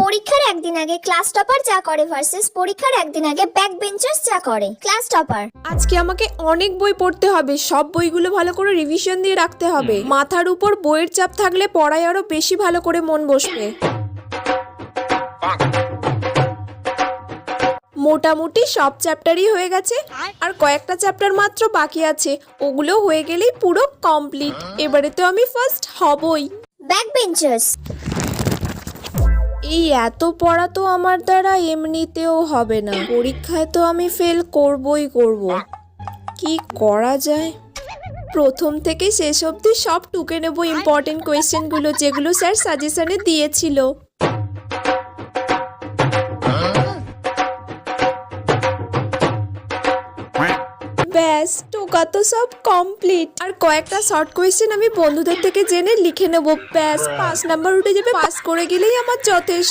পরীক্ষার একদিন আগে ক্লাস টপার যা করে ভার্সেস পরীক্ষার একদিন আগে ব্যাক বেঞ্চার্স যা করে। ক্লাস টপার: আজকে আমাকে অনেক বই পড়তে হবে, সব বইগুলো ভালো করে রিভিশন দিয়ে রাখতে হবে। মাথার উপর বইয়ের চাপ থাকলে পড়ায় আরো বেশি ভালো করে মন বসবে। মোটামুটি সব চ্যাপ্টারই হয়ে গেছে, আর কয়েকটা চ্যাপ্টার মাত্র বাকি আছে, ওগুলো হয়ে গেলেই পুরো কমপ্লিট। এবারে তো আমি ফার্স্ট হবই। ব্যাক বেঞ্চার্স: এই এত পড়া তো আমার দ্বারা এমনিতেও হবে না, পরীক্ষায় তো আমি ফেল করবই করব। কি করা যায়? প্রথম থেকে শেষ অবধি সব টুকে নেব ইম্পর্টেন্ট কোয়েশ্চেনগুলো, যেগুলো স্যার সাজেশনে দিয়েছিল। ব্যাস, টোকা তো সব কমপ্লিট। আর কয়েকটা শর্ট কোয়েশ্চেন আমি বন্ধুদের থেকে জেনে লিখে নেব, ব্যাস 5 নাম্বার উঠে যাবে। পাস করে গেলেই আমার যথেষ্ট।